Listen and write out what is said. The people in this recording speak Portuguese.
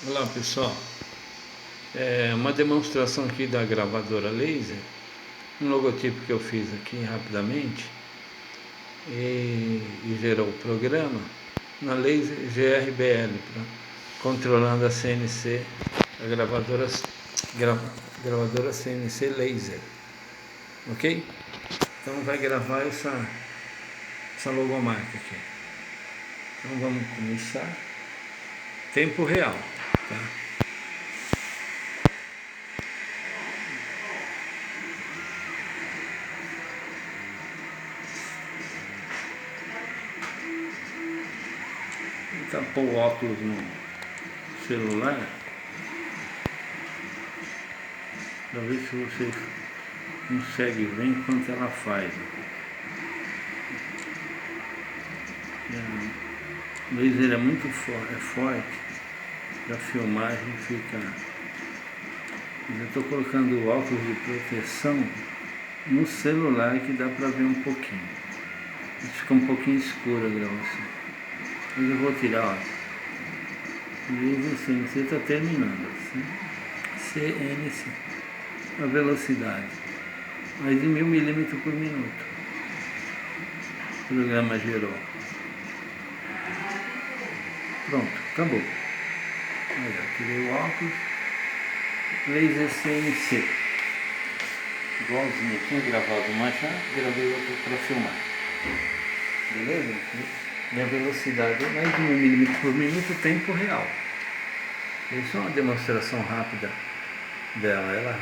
Olá pessoal, uma demonstração aqui da gravadora laser, um logotipo que eu fiz aqui rapidamente e gerou o programa na laser GRBL, controlando a CNC, a gravadora CNC laser, ok? Então vai gravar essa logomarca aqui. Então vamos começar, tempo real, tá? Tentar pôr o óculos no celular para ver se você consegue ver enquanto ela faz. O laser é muito forte, a filmagem fica. Eu estou colocando o óculos de proteção no celular que dá para ver um pouquinho. Fica um pouquinho escura a gravação. Mas eu vou tirar, ó. Laser CNC está terminando. Assim. CNC. A velocidade. Mais de 1000 milímetros por minuto. O programa gerou. Pronto, acabou. Olha, tirei o óculos. Laser CNC. Igualzinho, tinha gravado uma já, gravei outro para filmar. Beleza? E a velocidade é mais de 1000 milímetros por minuto, tempo real. Isso é uma demonstração rápida dela. Ela